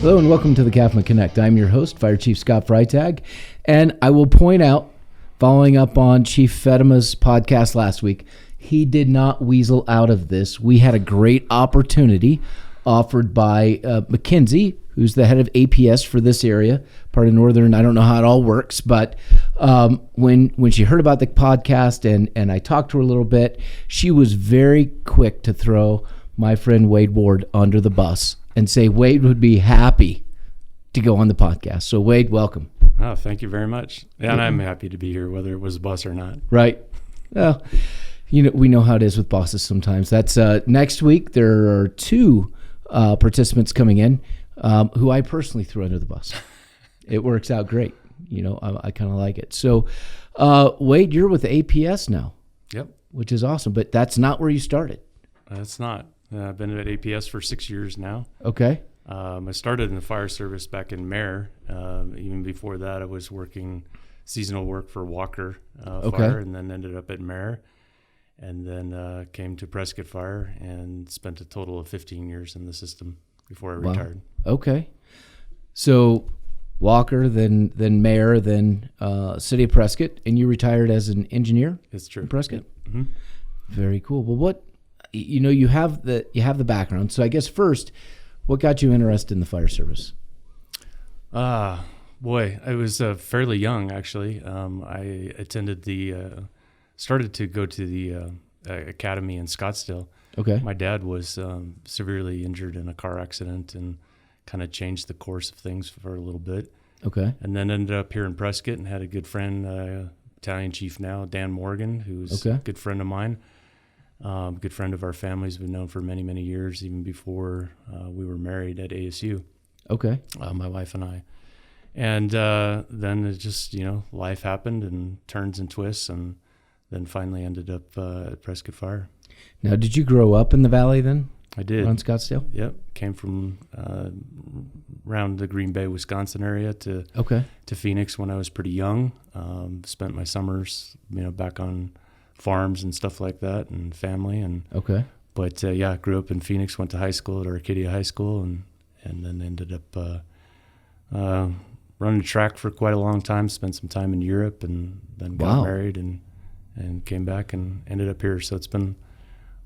Hello and welcome to the CAFMA Connect. I'm your host, Fire Chief Scott Freitag, and I will point out, following up on Chief Fetima's podcast last week, he did not weasel out of this. We had a great opportunity offered by McKinsey, who's the head of APS for this area, part of Northern. I don't know how it all works, but when she heard about the podcast and I talked to her a little bit, she was very quick to throw my friend Wade Ward under the bus and say Wade would be happy to go on the podcast. So Wade, welcome. Oh, thank you very much. Yeah, and I'm happy to be here, whether it was a bus or not. Right. Well, you know, we know how it is with bosses sometimes. That's next week. There are two participants coming in who I personally threw under the bus. It works out great. You know, I kind of like it. So, Wade, you're with APS now. Yep. Which is awesome, but that's not where you started. That's not. I've been at APS for 6 years now. Okay. I started in the fire service back in Mylar. Even before that, I was working seasonal work for Walker Fire, and then ended up at Mylar, and then came to Prescott Fire and spent a total of 15 years in the system before I retired. Okay. So Walker, then Mylar, then City of Prescott, and you retired as an engineer? It's true. In Prescott? Yep. Mm-hmm. Very cool. Well, what, you know, you have the background. So I guess first, what got you interested in the fire service? Boy, I was fairly young, actually. I attended started to go to the academy in Scottsdale. Okay. My dad was severely injured in a car accident and kind of changed the course of things for a little bit. Okay. And then ended up here in Prescott and had a good friend, Battalion Chief now, Dan Morgan, who's a good friend of mine. Good friend of our family's been known for many, many years, even before we were married at ASU. Okay. My wife and I. And then it just, life happened and turns and twists, and then finally ended up at Prescott Fire. Now, did you grow up in the Valley then? I did. Around Scottsdale? Yep. Came from around the Green Bay, Wisconsin area to Phoenix when I was pretty young. Spent my summers, back on farms and stuff like that, and family. But grew up in Phoenix, went to high school at Arcadia High School, and then ended up running track for quite a long time, spent some time in Europe, and then got married and came back and ended up here. So it's been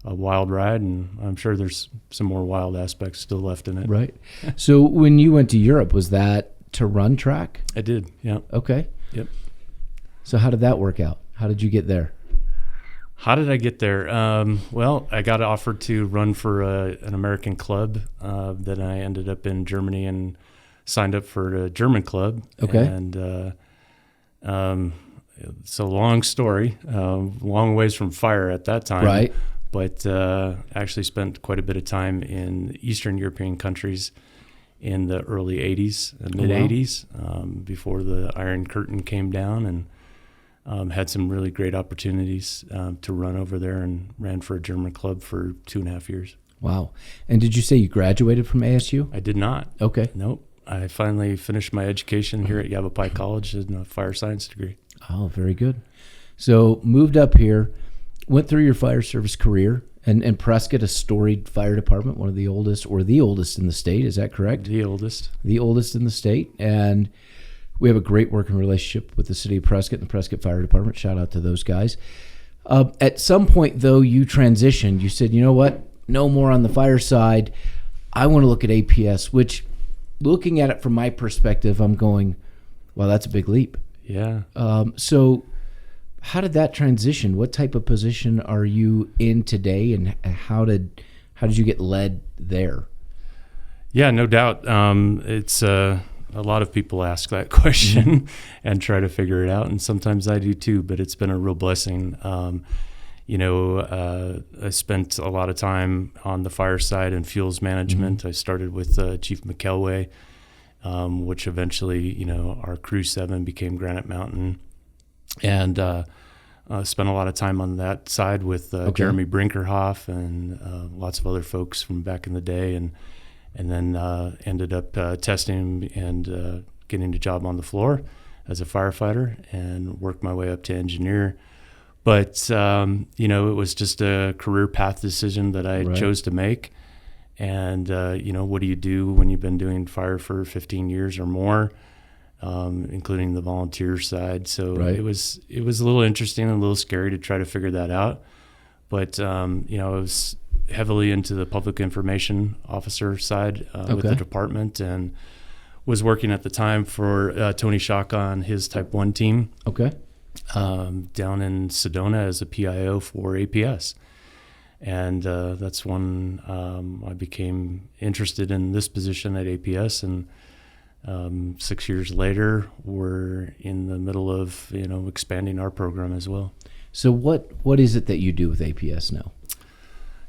a wild ride, and I'm sure there's some more wild aspects still left in it. Right. So when you went to Europe, was that to run track? I did, yeah. Okay. Yep. So how did that work out? How did you get there? How did I get there? Well, I got offered to run for an American club. Then I ended up in Germany and signed up for a German club. Okay. And it's a long story, long ways from fire at that time. Right. But actually spent quite a bit of time in Eastern European countries in the early 80s, mid 80s, before the Iron Curtain came down, and had some really great opportunities to run over there, and ran for a German club for 2.5 years. Wow. And did you say you graduated from ASU? I did not. Okay. Nope. I finally finished my education here at Yavapai College in a fire science degree. Oh, very good. So moved up here, went through your fire service career, and Prescott, a storied fire department, one of the oldest, or the oldest in the state. Is that correct? The oldest. The oldest in the state. And we have a great working relationship with the city of Prescott and the Prescott Fire Department. Shout out to those guys. At some point, though, you transitioned. You said, you know what? No more on the fire side. I want to look at APS, which, looking at it from my perspective, I'm going, wow, that's a big leap. Yeah. So how did that transition? What type of position are you in today, and how did you get led there? Yeah, no doubt. It's a lot of people ask that question and try to figure it out, and sometimes I do too, but it's been a real blessing. I spent a lot of time on the fire side and fuels management. I started with Chief McElway, which eventually, our Crew 7 became Granite Mountain, and spent a lot of time on that side with Jeremy Brinkerhoff and lots of other folks from back in the day, and then ended up testing and getting a job on the floor as a firefighter, and worked my way up to engineer. But, it was just a career path decision that I chose to make. And, what do you do when you've been doing fire for 15 years or more, including the volunteer side? So Right. it was a little interesting and a little scary to try to figure that out. But, I was heavily into the public information officer side with the department, and was working at the time for Tony Shaka on his Type 1 team. Okay. Down in Sedona as a PIO for APS. And that's when I became interested in this position at APS. And 6 years later, we're in the middle of, expanding our program as well. So what is it that you do with APS now?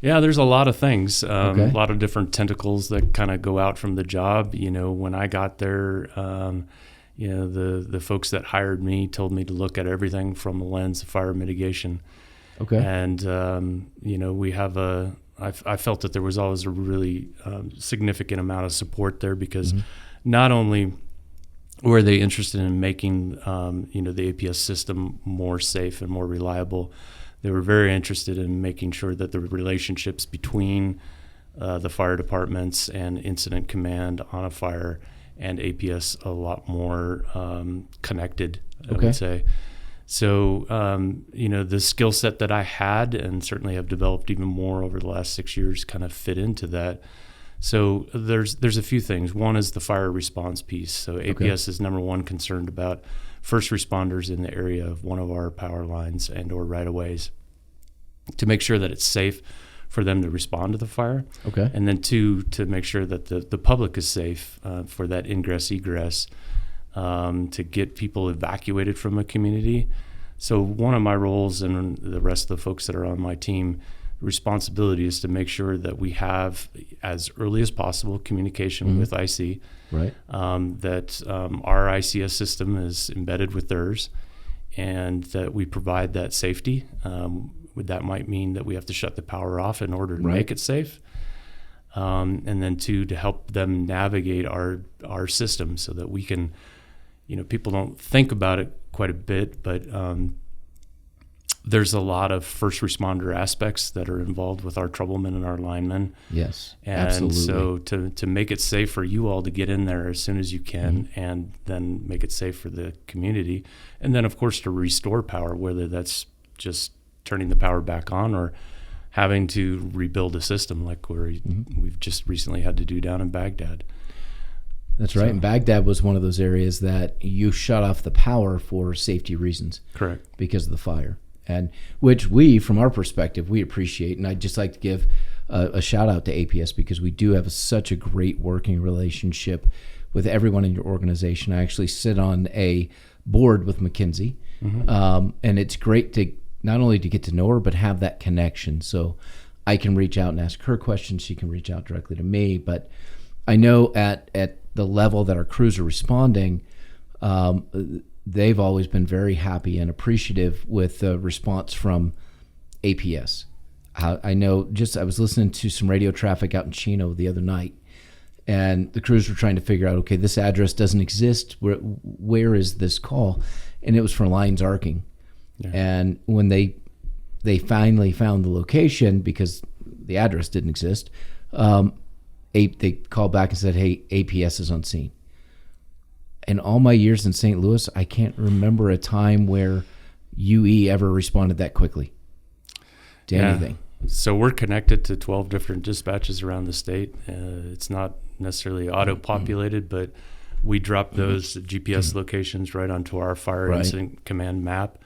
Yeah, there's a lot of things, a lot of different tentacles that kind of go out from the job. When I got there, the folks that hired me told me to look at everything from the lens of fire mitigation. Okay. And, we have I felt that there was always a really significant amount of support there, because not only were they interested in making, the APS system more safe and more reliable, they were very interested in making sure that the relationships between the fire departments and incident command on a fire and APS a lot more connected, I would say. So, the skill set that I had, and certainly have developed even more over the last 6 years, kind of fit into that. So there's a few things. One is the fire response piece. So APS is number one concerned about first responders in the area of one of our power lines and or right-of-ways, to make sure that it's safe for them to respond to the fire. Okay. And then two, to make sure that the public is safe for that ingress, egress, to get people evacuated from a community. So one of my roles, and the rest of the folks that are on my team, responsibility is to make sure that we have, as early as possible, communication with IC. Right. That our ICS system is embedded with theirs, and that we provide that safety. That might mean that we have to shut the power off in order to make it safe. And then two, to help them navigate our system so that we can, people don't think about it quite a bit, but there's a lot of first responder aspects that are involved with our troublemen and our linemen. Yes, and absolutely. So to make it safe for you all to get in there as soon as you can, and then make it safe for the community, and then of course to restore power, whether that's just turning the power back on or having to rebuild a system like we've just recently had to do down in Baghdad. That's right. And Baghdad was one of those areas that you shut off the power for safety reasons. Correct. Because of the fire. And which we, from our perspective, we appreciate. And I'd just like to give a shout out to APS, because we do have such a great working relationship with everyone in your organization. I actually sit on a board with McKinsey, and it's great to not only to get to know her, but have that connection. So I can reach out and ask her questions. She can reach out directly to me. But I know at the level that our crews are responding, they've always been very happy and appreciative with the response from APS. I know, I was listening to some radio traffic out in Chino the other night, and the crews were trying to figure out, okay, this address doesn't exist. Where is this call? And it was for Lions Arcing. Yeah. And when they finally found the location, because the address didn't exist, they called back and said, hey, APS is on scene. In all my years in St. Louis, I can't remember a time where UE ever responded that quickly to anything. So we're connected to 12 different dispatches around the state. It's not necessarily auto-populated, but we drop those GPS locations right onto our fire incident command map.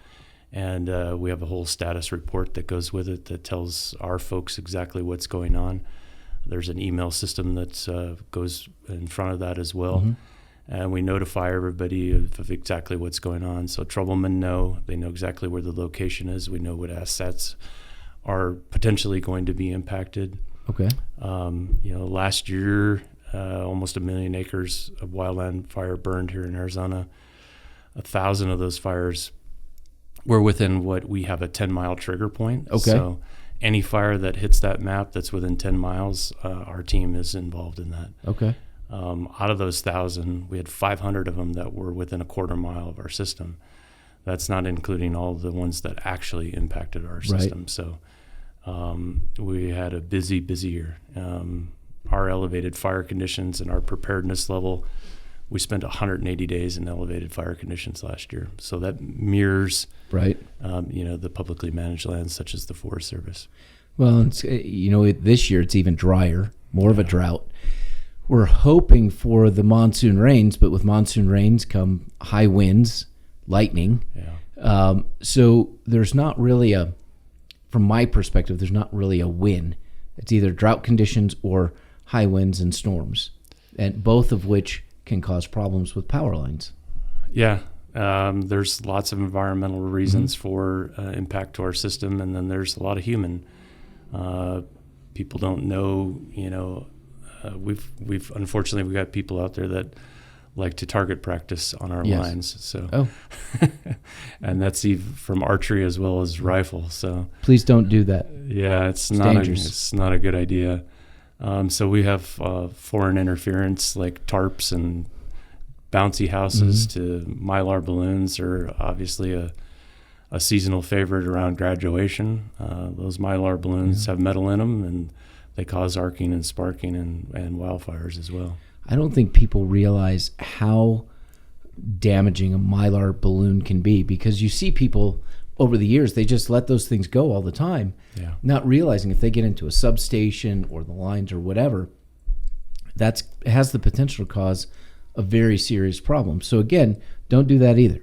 And we have a whole status report that goes with it that tells our folks exactly what's going on. There's an email system that goes in front of that as well. And we notify everybody of exactly what's going on. So troublemen know exactly where the location is. We know what assets are potentially going to be impacted. Okay. Last year, almost 1 million acres of wildland fire burned here in Arizona. 1,000 of those fires were within what we have a 10-mile trigger point. Okay. So any fire that hits that map that's within 10 miles, our team is involved in that. Okay. Out of those 1,000, we had 500 of them that were within a quarter mile of our system. That's not including all the ones that actually impacted our system. So we had a busy year. our elevated fire conditions and our preparedness level, we spent 180 days in elevated fire conditions last year. So that mirrors, right, the publicly managed lands such as the Forest Service. Well, it's, this year it's even drier, more of a drought. We're hoping for the monsoon rains, but with monsoon rains come high winds, lightning. Yeah. So there's not really from my perspective, there's not really a win. It's either drought conditions or high winds and storms, and both of which can cause problems with power lines. Yeah. There's lots of environmental reasons for impact to our system, and then there's a lot of human. People don't know, we've unfortunately we got people out there that like to target practice on our lines. So, and that's even from archery as well as rifle. So please don't do that. Yeah, it's not a good idea. So we have foreign interference like tarps and bouncy houses to Mylar balloons are obviously a seasonal favorite around graduation. Those Mylar balloons have metal in them, and they cause arcing and sparking and wildfires as well. I don't think people realize how damaging a Mylar balloon can be, because you see people over the years, they just let those things go all the time, not realizing if they get into a substation or the lines or whatever, that has the potential to cause a very serious problem. So again, don't do that either.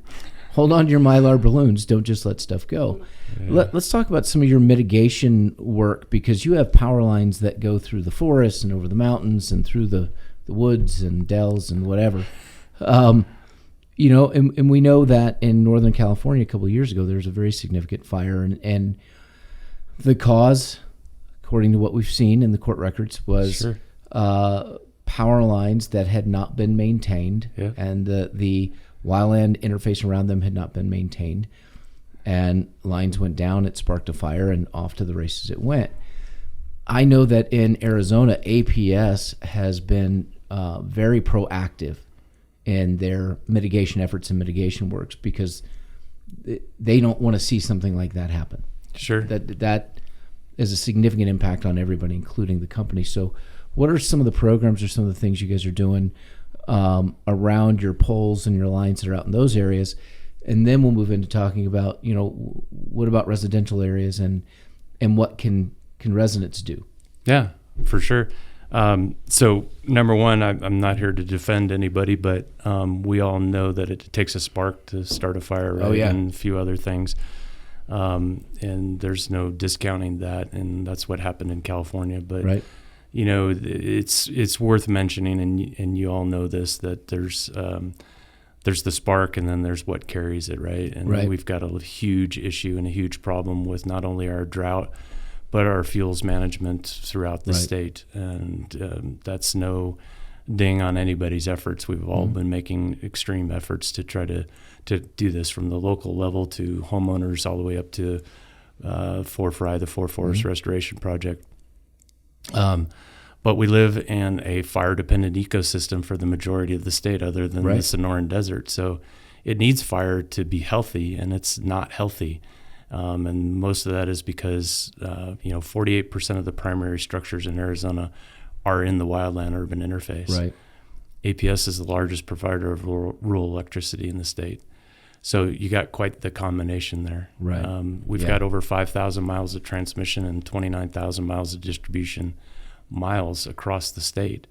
Hold on to your Mylar balloons. Don't just let stuff go. Yeah. Let's talk about some of your mitigation work, because you have power lines that go through the forests and over the mountains and through the woods and dells and whatever. And we know that in Northern California a couple of years ago, there was a very significant fire, and the cause, according to what we've seen in the court records, was power lines that had not been maintained, and the wildland interface around them had not been maintained, and lines went down, it sparked a fire, and off to the races it went. I know that in Arizona, APS has been very proactive in their mitigation efforts and mitigation works, because they don't want to see something like that happen. Sure. That is a significant impact on everybody, including the company. So what are some of the programs or some of the things you guys are doing around your poles and your lines that are out in those areas? And then we'll move into talking about, what about residential areas and what can residents do? Yeah, for sure. So number one, I'm not here to defend anybody, but we all know that it takes a spark to start a fire, right? And a few other things. And there's no discounting that, and that's what happened in California. But it's worth mentioning, and you all know this, that there's the spark, and then there's what carries it, right? And we've got a huge issue and a huge problem with not only our drought, but our fuels management throughout the state. And that's no ding on anybody's efforts. We've all been making extreme efforts to try to do this, from the local level to homeowners all the way up to FORFRI, the Forest Restoration Project. But we live in a fire-dependent ecosystem for the majority of the state, other than the Sonoran Desert. So it needs fire to be healthy, and it's not healthy. And most of that is because 48% of the primary structures in Arizona are in the wildland-urban interface. Right. APS is the largest provider of rural electricity in the state. So you got quite the combination there. Right. We've got over 5,000 miles of transmission and 29,000 miles of distribution miles across the state.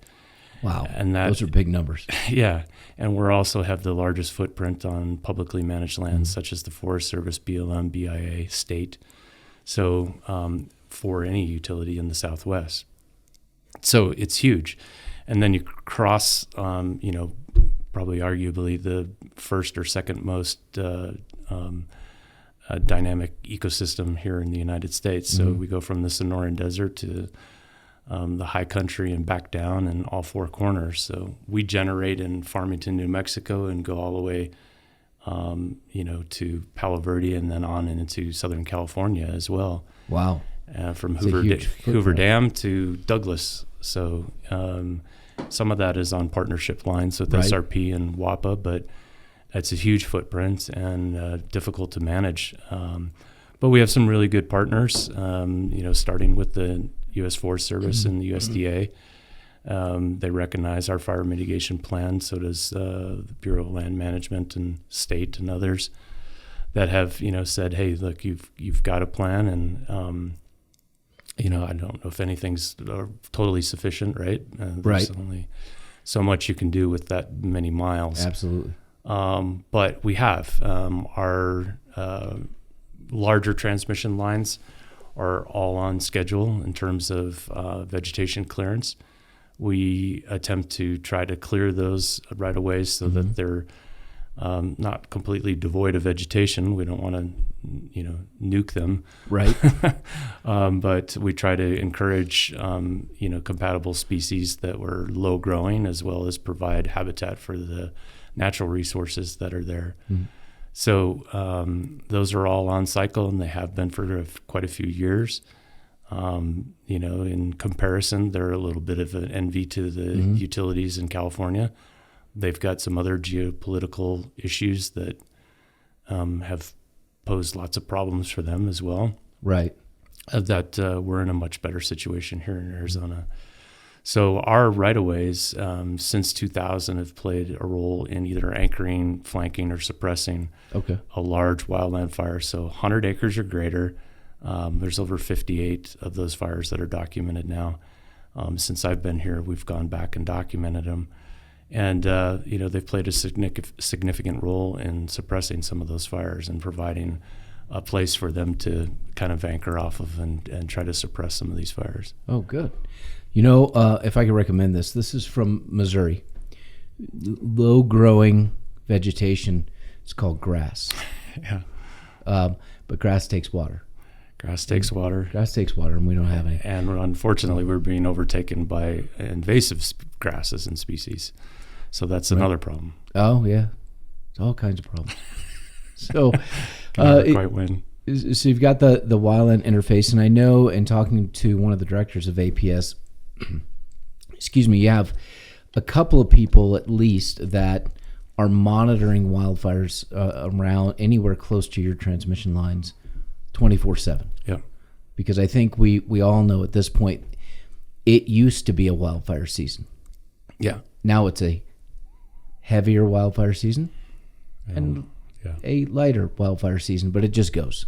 Wow. And those are big numbers. Yeah. And we also have the largest footprint on publicly managed lands, such as the Forest Service, BLM, BIA, state. So for any utility in the Southwest. So it's huge. And then you cross, probably arguably the first or second most dynamic ecosystem here in the United States. So we go from the Sonoran Desert to the high country and back down, and all four corners. So we generate in Farmington, New Mexico, and go all the way, to Palo Verde, and then on into Southern California as well. Wow. From Hoover Dam to Douglas. So some of that is on partnership lines with SRP and WAPA, but it's a huge footprint and difficult to manage. But we have some really good partners, starting with the U.S. Forest Service and the USDA, They recognize our fire mitigation plan. So does the Bureau of Land Management and state and others that have, said, hey, look, you've got a plan, and I don't know if anything's totally sufficient, right? There's only so much you can do with that many miles. Absolutely. But we have our larger transmission lines are all on schedule in terms of vegetation clearance. We attempt to try to clear those right away so that they're not completely devoid of vegetation. We don't want to, nuke them. Right. But we try to encourage, compatible species that were low growing, as well as provide habitat for the natural resources that are there. So those are all on cycle, and they have been for quite a few years. In comparison, they're a little bit of an envy to the utilities in California. They've got some other geopolitical issues that have posed lots of problems for them as well. Right. That we're in a much better situation here in Arizona. So our right-of-ways since 2000 have played a role in either anchoring, flanking, or suppressing a large wildland fire. So 100 acres or greater. There's over 58 of those fires that are documented now. Since I've been here, we've gone back and documented them. And, they've played a significant role in suppressing some of those fires and providing a place for them to kind of anchor off of and try to suppress some of these fires. Oh, good. If I could recommend this is from Missouri. Low-growing vegetation. It's called grass. Yeah. But grass takes water. Grass takes water, and we don't have any. And unfortunately, we're being overtaken by invasive grasses and species. So that's another problem. Oh, yeah. All kinds of problems. So, quite win. So you've got the wildland interface, and I know in talking to one of the directors of APS, you have a couple of people at least that are monitoring wildfires around anywhere close to your transmission lines 24/7. Yeah. Because I think we all know at this point, it used to be a wildfire season. Yeah. Now it's a heavier wildfire season and a lighter wildfire season, but it just goes.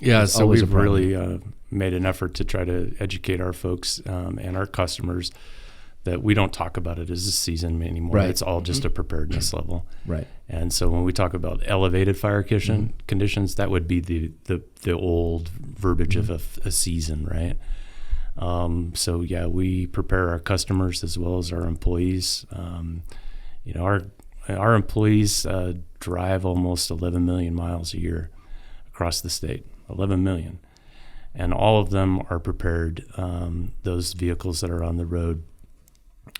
Yeah, so we've really made an effort to try to educate our folks and our customers that we don't talk about it as a season anymore. Right. It's all just a preparedness level. Right. And so when we talk about elevated fire conditions, that would be the old verbiage of a season, right? So yeah, we prepare our customers as well as our employees. Our employees drive almost 11 million miles a year across the state, 11 million. And all of them are prepared, those vehicles that are on the road,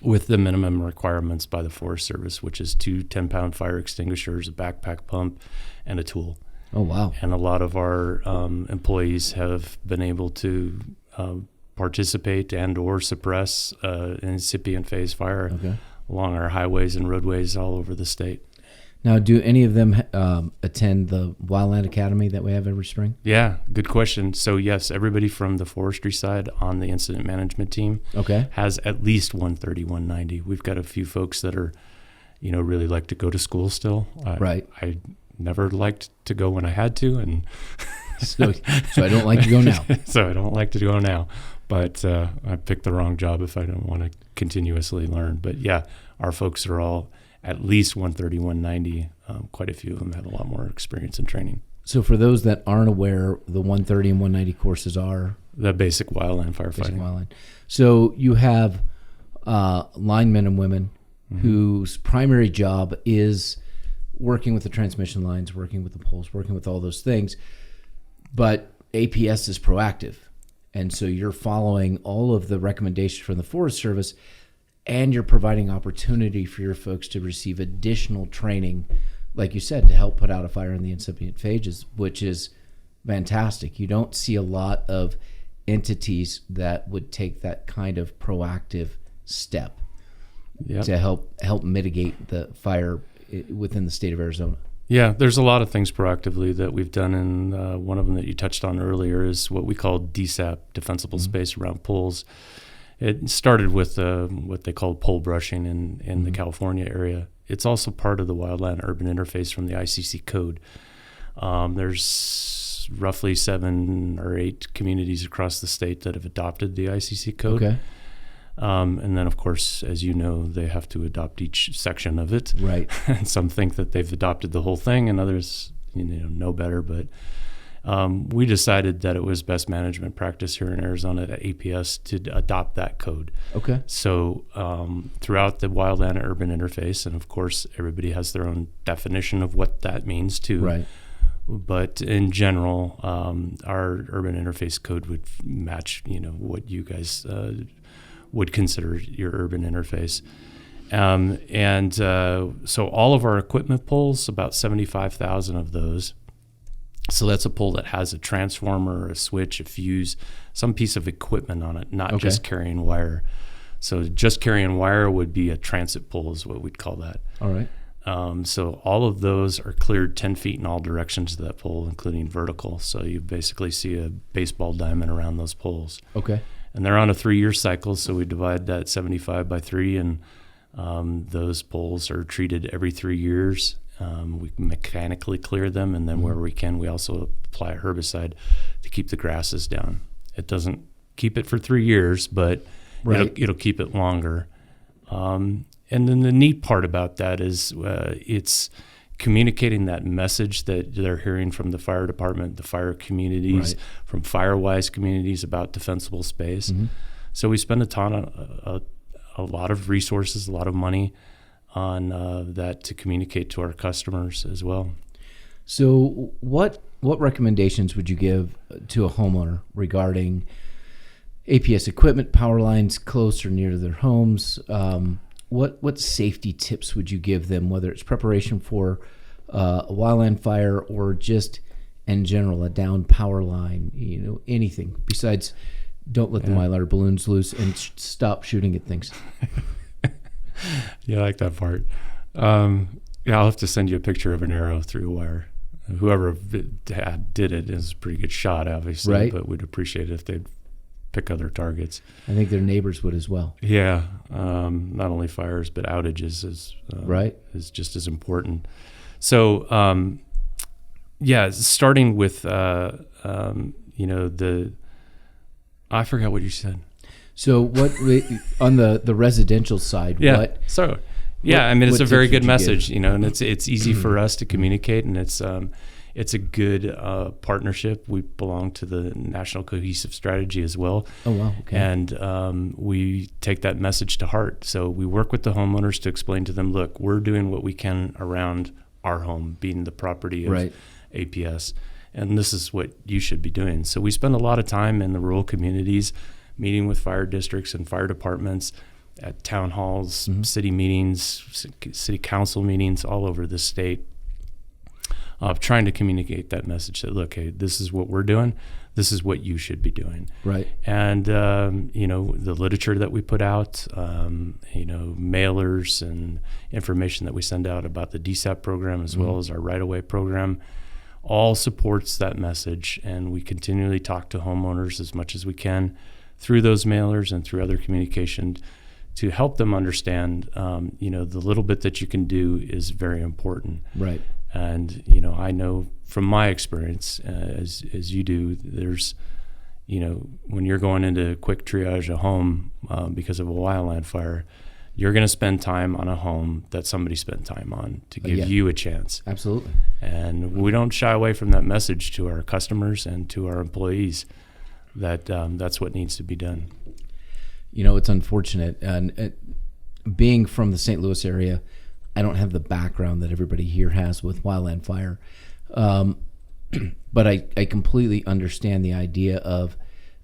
with the minimum requirements by the Forest Service, which is 2 10-pound fire extinguishers, a backpack pump, and a tool. Oh, wow. And a lot of our employees have been able to participate and or suppress an incipient phase fire along our highways and roadways all over the state. Now, do any of them attend the Wildland Academy that we have every spring? Yeah, good question. So yes, everybody from the forestry side on the incident management team has at least 130, 190. We've got a few folks that are, really like to go to school still. Right. I never liked to go when I had to, and so I don't like to go now. So I don't like to go now, but I picked the wrong job if I don't want to continuously learn. But yeah, our folks are all at least 130, 190. Quite a few of them have a lot more experience and training. So for those that aren't aware, the 130 and 190 courses are? The basic wildland firefighting. Basic wildland. So you have linemen and women whose primary job is working with the transmission lines, working with the poles, working with all those things. But APS is proactive. And so you're following all of the recommendations from the Forest Service, and you're providing opportunity for your folks to receive additional training, like you said, to help put out a fire in the incipient phases, which is fantastic. You don't see a lot of entities that would take that kind of proactive step to help mitigate the fire within the state of Arizona. Yeah, there's a lot of things proactively that we've done, and one of them that you touched on earlier is what we call Dsap, Defensible Space Around Poles. It started with what they call pole brushing in the California area. It's also part of the wildland urban interface from the ICC code. There's roughly 7 or 8 communities across the state that have adopted the ICC code. Okay. And then, of course, as you know, they have to adopt each section of it. Right. And some think that they've adopted the whole thing, and others, know better. But we decided that it was best management practice here in Arizona at APS to adopt that code. Okay. So throughout the wildland urban interface, and of course, everybody has their own definition of what that means too. Right. But in general, our urban interface code would match, what you guys would consider your urban interface. So all of our equipment poles, about 75,000 of those. So that's a pole that has a transformer, a switch, a fuse, some piece of equipment on it, not just carrying wire. So just carrying wire would be a transit pole is what we'd call that. All right. So all of those are cleared 10 feet in all directions of that pole, including vertical. So you basically see a baseball diamond around those poles. Okay. And they're on a 3-year cycle, so we divide that 75 by 3, and those poles are treated every 3 years. We mechanically clear them, and then where we can, we also apply a herbicide to keep the grasses down. It doesn't keep it for 3 years, but it'll keep it longer. And then the neat part about that is it's communicating that message that they're hearing from the fire department, the fire communities, from Firewise communities about defensible space. Mm-hmm. So we spend a lot of resources, a lot of money on that to communicate to our customers as well. So what recommendations would you give to a homeowner regarding APS equipment, power lines close or near to their homes? What safety tips would you give them, whether it's preparation for a wildland fire or just in general, a downed power line, anything besides don't let the Mylar balloons loose and stop shooting at things? Yeah, I like that part. I'll have to send you a picture of an arrow through a wire. Whoever did it is a pretty good shot, obviously, but we'd appreciate it if they'd pick other targets. I think their neighbors would as well. Yeah, not only fires, but outages is just as important. So, starting with, I forgot what you said. So what on the residential side? It's a very good message, and it's easy for us to communicate, and it's a good partnership. We belong to the National Cohesive Strategy as well. Oh wow! Okay. And we take that message to heart. So we work with the homeowners to explain to them, look, we're doing what we can around our home, being the property of APS, and this is what you should be doing. So we spend a lot of time in the rural communities, meeting with fire districts and fire departments at town halls, city meetings, city council meetings all over the state, trying to communicate that message that, look, hey, this is what we're doing. This is what you should be doing. Right. And, the literature that we put out, mailers and information that we send out about the Dsap program as well as our right-of-way program all supports that message. And we continually talk to homeowners as much as we can through those mailers and through other communication to help them understand, the little bit that you can do is very important. Right. And, I know from my experience, as you do, there's, when you're going into quick triage a home because of a wildland fire, you're going to spend time on a home that somebody spent time on to give you a chance. Absolutely. And we don't shy away from that message to our customers and to our employees that that's what needs to be done. It's unfortunate. And being from the St. Louis area, I don't have the background that everybody here has with wildland fire. But I completely understand the idea of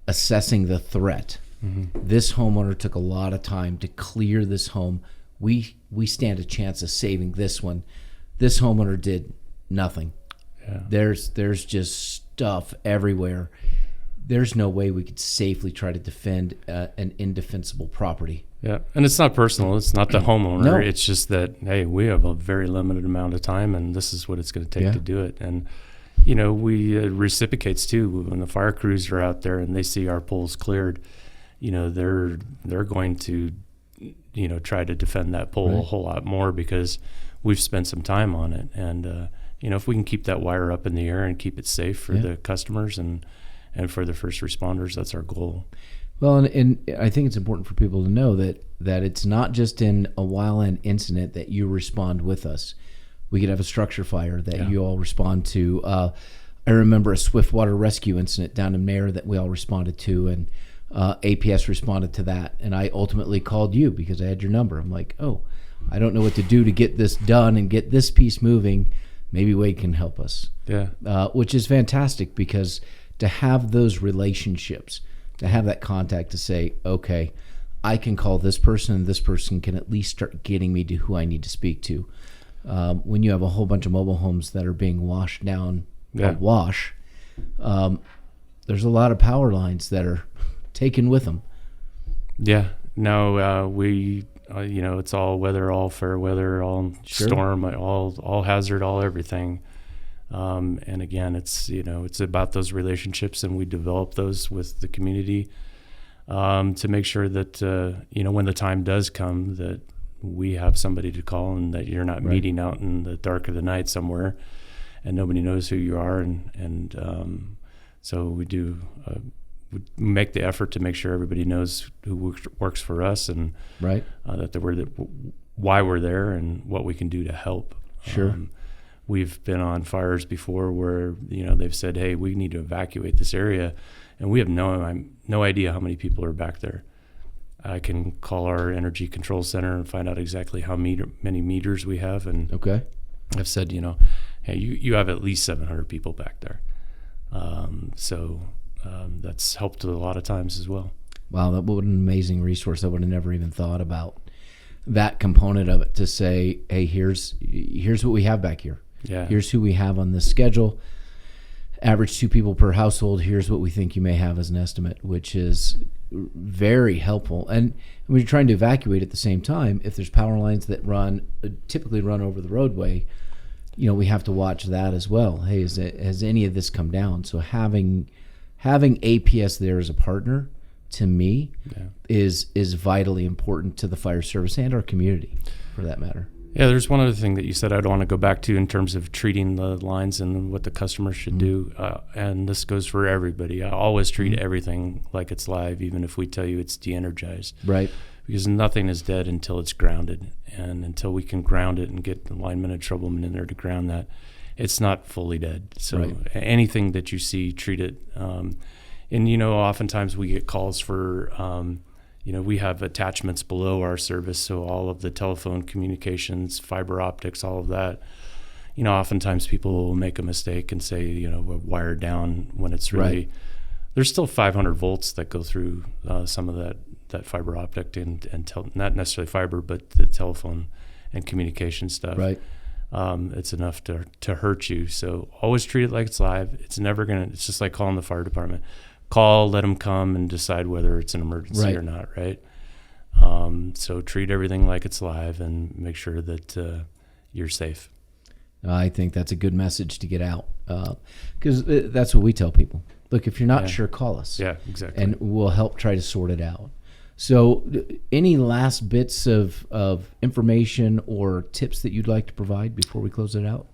assessing the threat. Mm-hmm. This homeowner took a lot of time to clear this home. We stand a chance of saving this one. This homeowner did nothing. Yeah. There's just stuff everywhere. There's no way we could safely try to defend an indefensible property. Yeah, and it's not personal. It's not the homeowner. No. It's just that, hey, we have a very limited amount of time, and this is what it's going to take to do it. And, we reciprocates, too. When the fire crews are out there and they see our poles cleared they're going to, try to defend that pole a whole lot more because we've spent some time on it. And, if we can keep that wire up in the air and keep it safe for the customers and for the first responders, that's our goal. Well, and I think it's important for people to know that it's not just in a wildland incident that you respond with us. We could have a structure fire that you all respond to. I remember a swiftwater rescue incident down in Mayer that we all responded to, and APS responded to that. And I ultimately called you because I had your number. I'm like, oh, I don't know what to do to get this done and get this piece moving. Maybe Wade can help us. Yeah. Which is fantastic, because to have those relationships, to have that contact to say, okay, I can call this person and this person can at least start getting me to who I need to speak to. When you have a whole bunch of mobile homes that are being washed down, there's a lot of power lines that are taken with them. Yeah. No, it's all weather, all fair weather, all storm, all hazard, all everything. And again, it's about those relationships, and we develop those with the community to make sure that, when the time does come, that we have somebody to call, and that you're not meeting out in the dark of the night somewhere and nobody knows who you are. And so we do we make the effort to make sure everybody knows who works for us, and why we're there and what we can do to help. Sure. We've been on fires before where, they've said, hey, we need to evacuate this area, and we have no idea how many people are back there. I can call our energy control center and find out exactly how many meters we have. And I've said, hey, you have at least 700 people back there. So that's helped a lot of times as well. Wow, what an amazing resource. I would have never even thought about that component of it, to say, hey, here's what we have back here. Yeah. Here's who we have on this schedule. Average 2 people per household. Here's what we think you may have as an estimate, which is very helpful. And when you're trying to evacuate at the same time, if there's power lines that typically run over the roadway, we have to watch that as well. Hey, has any of this come down? So having APS there as a partner, to me, is vitally important to the fire service and our community, for that matter. Yeah, there's one other thing that you said I'd want to go back to in terms of treating the lines and what the customer should do. And this goes for everybody. I always treat everything like it's live, even if we tell you it's de-energized. Right. Because nothing is dead until it's grounded. And until we can ground it and get the lineman and troubleman in there to ground that, it's not fully dead. So anything that you see, treat it. And, oftentimes we get calls for, we have attachments below our service. So all of the telephone communications, fiber optics, all of that, oftentimes people will make a mistake and say, we're wired down, when it's really, there's still 500 volts that go through some of that fiber optic and not necessarily fiber, but the telephone and communication stuff. Right. It's enough to hurt you. So always treat it like it's live. It's it's just like calling the fire department. Call, let them come and decide whether it's an emergency or not, right? So treat everything like it's live and make sure that you're safe. I think that's a good message to get out, because that's what we tell people. Look, if you're not sure, call us. Yeah, exactly. And we'll help try to sort it out. So any last bits of information or tips that you'd like to provide before we close it out?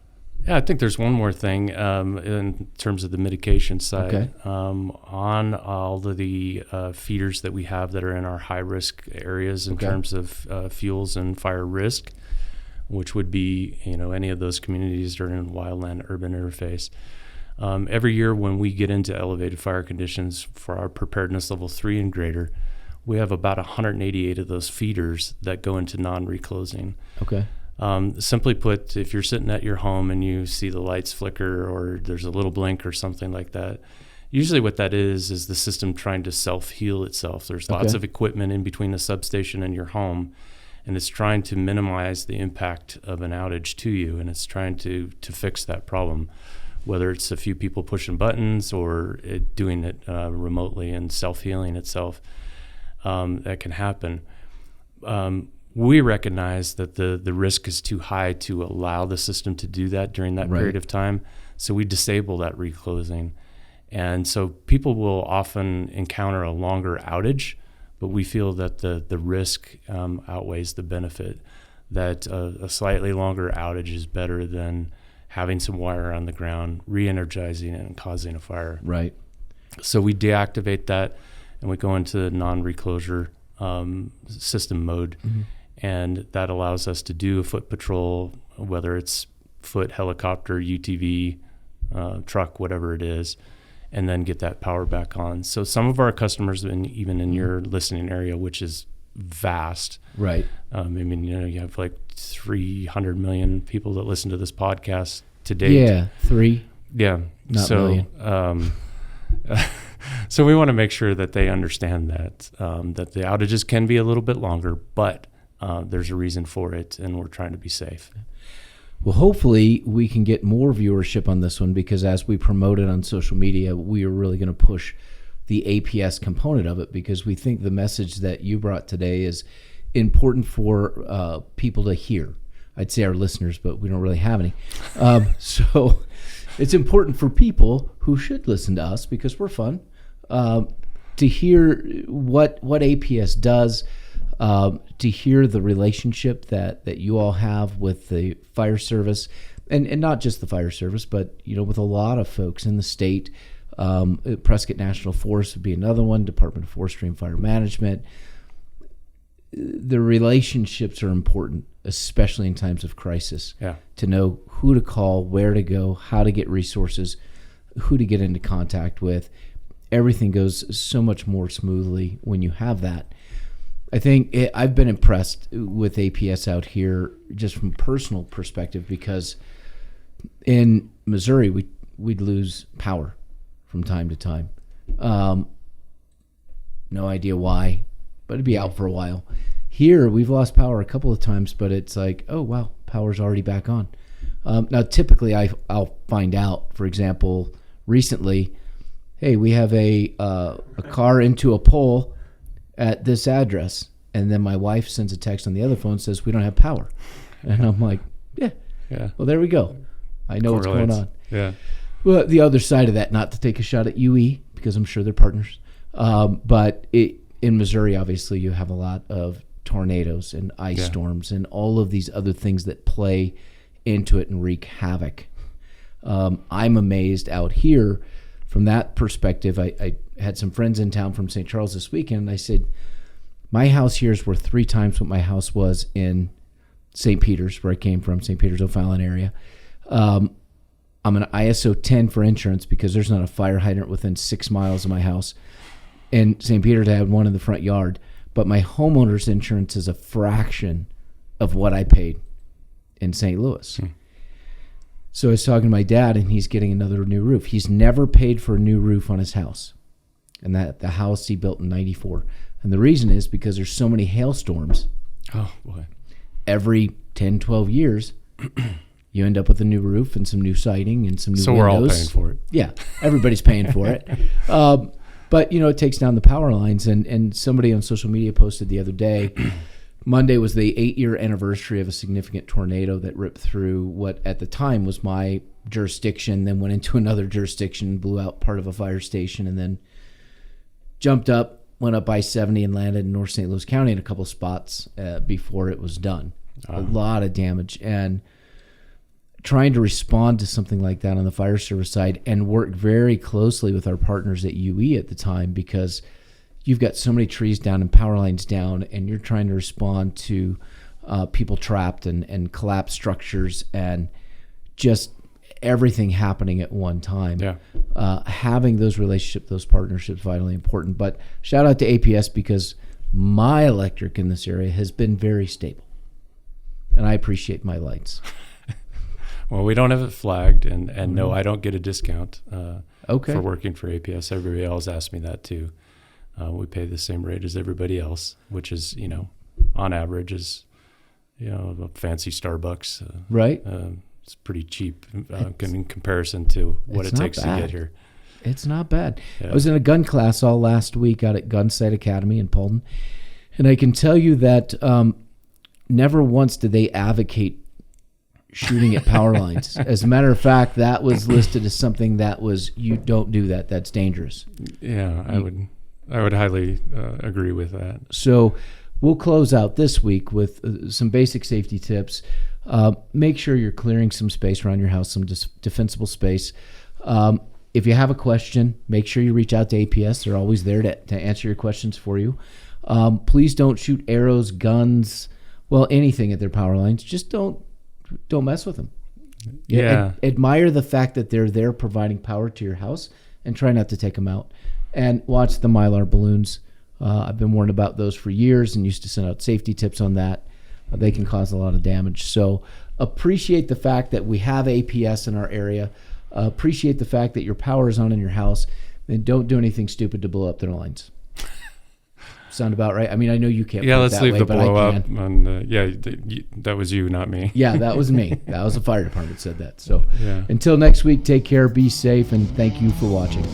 Yeah, I think there's one more thing in terms of the mitigation side. Okay. On all of the feeders that we have that are in our high-risk areas in terms of fuels and fire risk, which would be any of those communities that are in wildland-urban interface. Every year when we get into elevated fire conditions for our preparedness level 3 and greater, we have about 188 of those feeders that go into non-reclosing. Okay. Simply put, if you're sitting at your home and you see the lights flicker or there's a little blink or something like that, usually what that is the system trying to self-heal itself. There's lots of equipment in between the substation and your home, and it's trying to minimize the impact of an outage to you, and it's trying to fix that problem, whether it's a few people pushing buttons or doing it remotely and self-healing itself. That can happen. We recognize that the risk is too high to allow the system to do that during that period of time, so we disable that reclosing. And so people will often encounter a longer outage but we feel that the risk outweighs the benefit, that a slightly longer outage is better than having some wire on the ground, re-energizing it and causing a fire. Right. So we deactivate that and we go into non-reclosure system mode. Mm-hmm. And that allows us to do a foot patrol, whether it's foot, helicopter, UTV, truck, whatever it is, and then get that power back on. So some of our customers, even in your listening area, which is vast, right? I mean, you have like 300 million people that listen to this podcast to date. Yeah, 3. Yeah, not million. So we want to make sure that they understand that that the outages can be a little bit longer, but there's a reason for it, and we're trying to be safe. Well, hopefully we can get more viewership on this one, because as we promote it on social media, we are really going to push the APS component of it, because we think the message that you brought today is important for people to hear. I'd say our listeners, but we don't really have any. So it's important for people who should listen to us, because we're fun, to hear what APS does, to hear the relationship that you all have with the fire service, and not just the fire service, but with a lot of folks in the state. Prescott National Forest would be another one, Department of Forestry and Fire Management. The relationships are important, especially in times of crisis. Yeah. To know who to call, where to go, how to get resources, who to get into contact with. Everything goes so much more smoothly when you have that. I think I've been impressed with APS out here just from a personal perspective, because in Missouri we'd lose power from time to time. No idea why, but it'd be out for a while. Here we've lost power a couple of times, but it's like, oh wow, power's already back on. Now typically I'll find out, for example, recently, hey, we have a car into a pole at this address, and then my wife sends a text on the other phone, says we don't have power, and I'm like, yeah. Well, there we go. I know what's going on. Yeah. Well, the other side of that, not to take a shot at UE, because I'm sure they're partners, but in Missouri, obviously, you have a lot of tornadoes and ice storms and all of these other things that play into it and wreak havoc. I'm amazed out here from that perspective. I had some friends in town from St. Charles this weekend, and I said, my house here is worth 3 times what my house was in St. Peter's, where I came from, St. Peter's, O'Fallon area. I'm an ISO 10 for insurance, because there's not a fire hydrant within 6 miles of my house. In St. Peter's, I had one in the front yard, but my homeowner's insurance is a fraction of what I paid in St. Louis. So I was talking to my dad, and he's getting another new roof. He's never paid for a new roof on his house, and that the house he built in '94. And the reason is because there's so many hailstorms. Oh boy! Every 10, 12 years, you end up with a new roof and some new siding and some new windows. So we're all paying for it. Yeah, everybody's paying for it. But it takes down the power lines. And somebody on social media posted the other day, Monday was the 8-year anniversary of a significant tornado that ripped through what at the time was my jurisdiction, then went into another jurisdiction, blew out part of a fire station, and then jumped up, went up I-70 and landed in North St. Louis County in a couple spots before it was done. A lot of damage. And trying to respond to something like that on the fire service side, and work very closely with our partners at UE at the time, because you've got so many trees down and power lines down, and you're trying to respond to people trapped and collapsed structures and just everything happening at one time. Yeah. Having those relationships, those partnerships, vitally important. But shout out to APS, because my electric in this area has been very stable, and I appreciate my lights. Well, we don't have it flagged, and no, I don't get a discount for working for APS. Everybody else asked me that too. We pay the same rate as everybody else, which is, on average is, a fancy Starbucks. Right. It's pretty cheap in comparison to what it takes to get here. It's not bad. Yeah. I was in a gun class all last week out at Gunsight Academy in Paulden, and I can tell you that never once did they advocate shooting at power lines. As a matter of fact, that was listed as something that was, you don't do that. That's dangerous. Yeah, I would. I would highly agree with that. So we'll close out this week with some basic safety tips. Make sure you're clearing some space around your house, some defensible space. If you have a question, make sure you reach out to APS. They're always there to answer your questions for you. Please don't shoot arrows, guns, anything at their power lines. Just don't mess with them. Yeah. Admire the fact that they're there providing power to your house, and try not to take them out. And watch the Mylar balloons. I've been warned about those for years and used to send out safety tips on that. They can cause a lot of damage. So appreciate the fact that we have APS in our area. Appreciate the fact that your power is on in your house, and don't do anything stupid to blow up their lines. Sound about right? I mean, I know you can't. Yeah, let's leave the blow up. And that was you, not me. Yeah, that was me. That was the fire department said that. So until next week, take care, be safe, and thank you for watching.